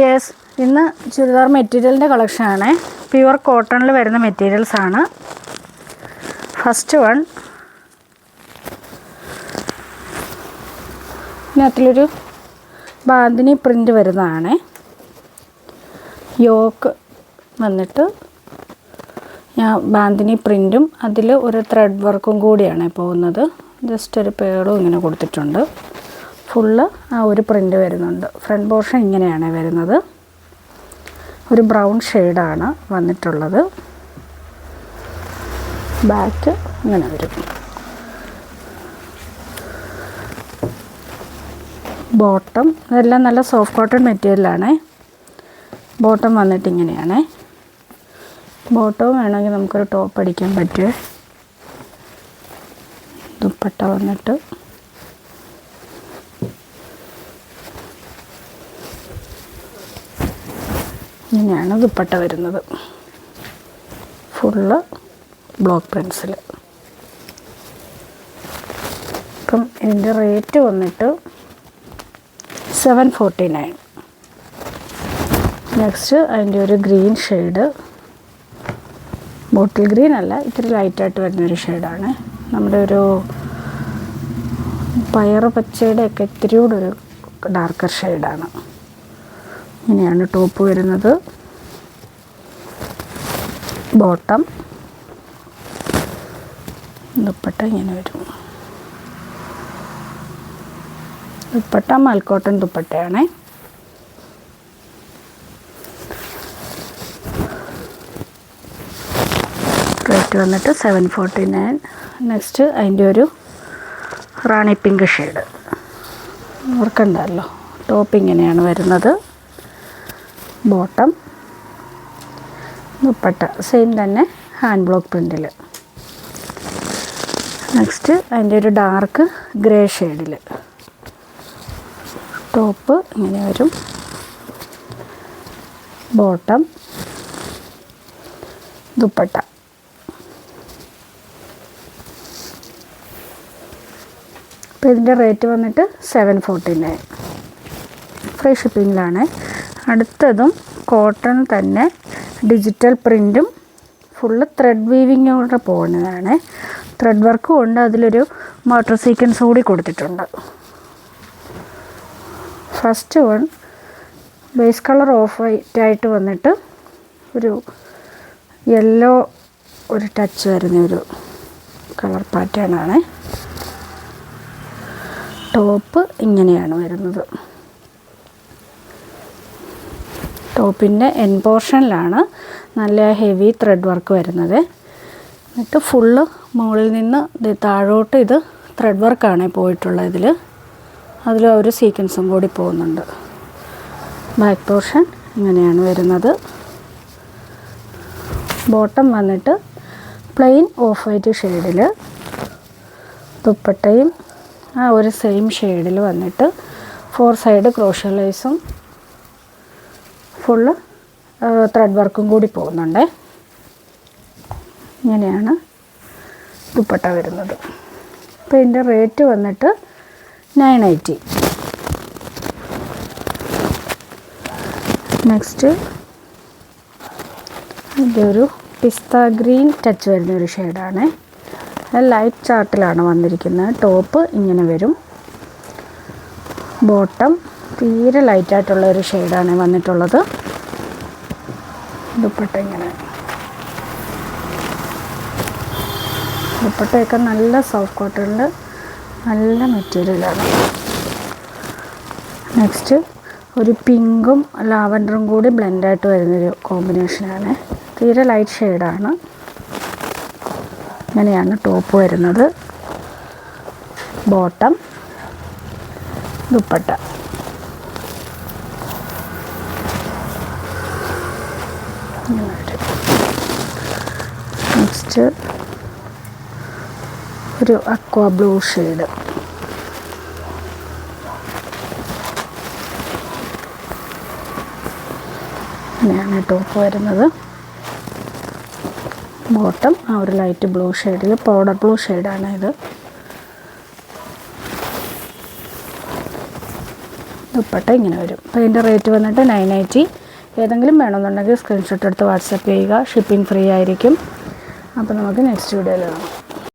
Yes, ഇന്ന് ചുരിദാർ മെറ്റീരിയലിൻ്റെ കളക്ഷനാണ്. പ്യുവർ കോട്ടണിൽ വരുന്ന മെറ്റീരിയൽസാണ്. ഫസ്റ്റ് വൺ, ഇതിനകത്തിലൊരു ബാന്തിനി പ്രിൻ്റ് വരുന്നതാണ്. യോക്ക് വന്നിട്ട് ബാന്തിനി പ്രിൻറ്റും അതിൽ ഒരു ത്രെഡ് വർക്കും കൂടിയാണ് പോകുന്നത്. ജസ്റ്റ് ഒരു പേളും ഇങ്ങനെ കൊടുത്തിട്ടുണ്ട്. ഫുള്ള് ആ ഒരു പ്രിൻ്റ് വരുന്നുണ്ട്. ഫ്രണ്ട് പോർഷൻ ഇങ്ങനെയാണ് വരുന്നത്. ഒരു ബ്രൗൺ ഷെയ്ഡാണ് വന്നിട്ടുള്ളത്. ബാക്ക് ഇങ്ങനെ വരും. ബോട്ടം ഇതെല്ലാം നല്ല സോഫ്റ്റ് കോട്ടൺ മെറ്റീരിയലാണ്. ബോട്ടം വന്നിട്ട് ഇങ്ങനെയാണ്. ബോട്ടവും വേണമെങ്കിൽ നമുക്കൊരു ടോപ്പ് അടിക്കാൻ പറ്റുമേ. ദുപ്പട്ട വന്നിട്ട് ഇങ്ങനെയാണ് ദുപ്പട്ട വരുന്നത്. ഫുള്ള് ബ്ലോക്ക് പ്രിൻസിൽ. ഇപ്പം ഇതിൻ്റെ റേറ്റ് വന്നിട്ട് 749. നെക്സ്റ്റ് അതിൻ്റെ ഒരു ഗ്രീൻ ഷെയ്ഡ്, ബോട്ടിൽ ഗ്രീൻ അല്ല, ഇത്തിരി ലൈറ്റായിട്ട് വരുന്നൊരു ഷെയ്ഡാണ്. നമ്മുടെ ഒരു പയറ് പച്ചയുടെ ഒക്കെ ഇത്തിരി കൂടെ ഒരു ഡാർക്കർ ഷെയ്ഡാണ്. ഇങ്ങനെയാണ് ടോപ്പ് വരുന്നത്. ബോട്ടം, ദുപ്പട്ട ഇങ്ങനെ വരും. ദുപ്പട്ട മൽക്കോട്ടൺ ദുപ്പട്ടയാണ്. റേറ്റ് വന്നിട്ട് 749. നെക്സ്റ്റ് അതിൻ്റെ ഒരു റാണി പിങ്ക് ഷെയ്ഡ്. ഓർക്കണ്ടല്ലോ, ടോപ്പ് ഇങ്ങനെയാണ് വരുന്നത്. ബോട്ടം, ദുപ്പട്ട സെയിം തന്നെ ഹാൻഡ് ബ്ലോക്ക് പ്രിൻറ്റിൽ. നെക്സ്റ്റ് അതിൻ്റെ ഒരു ഡാർക്ക് ഗ്രേ ഷെയ്ഡിൽ ടോപ്പ് ഇങ്ങനെ വരും. ബോട്ടം, ദുപ്പട്ട. അപ്പോൾ ഇതിൻ്റെ റേറ്റ് വന്നിട്ട് 749. ഫ്രീ ഷിപ്പിങ്ങിലാണ്. അടുത്തതും കോട്ടൺ തന്നെ ഡിജിറ്റൽ പ്രിൻറ്റും ഫുള്ള് ത്രെഡ് വീവിങ്ങോടെ പോകുന്നതാണ്. ത്രെഡ് വർക്കും ഉണ്ട്, അതിലൊരു മോട്ടർ സീക്വൻസ് കൂടി കൊടുത്തിട്ടുണ്ട്. First one base colour of white ആയിട്ട് വന്നിട്ട് ഒരു യെല്ലോ ഒരു ടച്ച് വരുന്ന ഒരു കളർ പാറ്റേൺ ആണ്. ടോപ്പ് ഇങ്ങനെയാണ് വരുന്നത്. ടോപ്പിൻ്റെ എൻ പോർഷനിലാണ് നല്ല ഹെവി ത്രെഡ് വർക്ക് വരുന്നത്. എന്നിട്ട് ഫുള്ള് മുകളിൽ നിന്ന് താഴോട്ട് ഇത് ത്രെഡ് വർക്കാണ് പോയിട്ടുള്ളത്. അതിൽ ഒരു സീക്വൻസും കൂടി പോകുന്നുണ്ട്. ബാക്ക് പോർഷൻ ഇങ്ങനെയാണ് വരുന്നത്. ബോട്ടം വന്നിട്ട് പ്ലെയിൻ ഓഫ് വൈറ്റ് ഷെയ്ഡിൽ, ദുപ്പട്ടയും ആ ഒരു സെയിം ഷെയ്ഡിൽ വന്നിട്ട് 4 സൈഡ് ക്രോഷ്യ ലേസും ഫുള്ള് ത്രെഡ് വർക്കും കൂടി പോകുന്നുണ്ട്. ഇങ്ങനെയാണ് ദുപ്പട്ട വരുന്നത്. അപ്പോൾ ഇതിൻ്റെ റേറ്റ് വന്നിട്ട് 980. നെക്സ്റ്റ് ഇതിൻ്റെ ഒരു പിസ്ത ഗ്രീൻ ടച്ച് വരുന്നൊരു ഷെയ്ഡാണ്. ലൈറ്റ് ചാർട്ടിലാണ് വന്നിരിക്കുന്നത്. ടോപ്പ് ഇങ്ങനെ വരും. ബോട്ടം തീരെ ലൈറ്റായിട്ടുള്ള ഒരു ഷെയ്ഡാണ് വന്നിട്ടുള്ളത്. ദുപ്പട്ട ഇങ്ങനെ. ദുപ്പട്ടയൊക്കെ നല്ല സോഫ്റ്റ് കോട്ടണിൽ നല്ല മെറ്റീരിയലാണ്. നെക്സ്റ്റ് ഒരു പിങ്കും ലാവൻഡറും കൂടി ബ്ലെൻഡായിട്ട് വരുന്നൊരു കോമ്പിനേഷനാണ്. തീരെ ലൈറ്റ് ഷെയ്ഡാണ്. ഇങ്ങനെയാണ് ടോപ്പ് വരുന്നത്. ബോട്ടം, ദുപ്പട്ട. നെക്സ്റ്റ് ഒരു അക്വ ബ്ലൂ ഷെയ്ഡ്. ഇങ്ങനെയാണ് ടോപ്പ് വരുന്നത്. ബോട്ടം ആ ഒരു ലൈറ്റ് ബ്ലൂ ഷെയ്ഡിൽ, പൗഡർ ബ്ലൂ ഷെയ്ഡാണ് ഇത്. ദുപ്പട്ട ഇങ്ങനെ വരും. അപ്പോൾ ഇതിൻ്റെ റേറ്റ് വന്നിട്ട് 980. ഏതെങ്കിലും വേണമെന്നുണ്ടെങ്കിൽ സ്ക്രീൻഷോട്ട് എടുത്ത് വാട്സപ്പ് ചെയ്യുക. ഷിപ്പിംഗ് ഫ്രീ ആയിരിക്കും. അപ്പോൾ നമുക്ക് നെക്സ്റ്റ് വീഡിയോയിൽ കാണാം.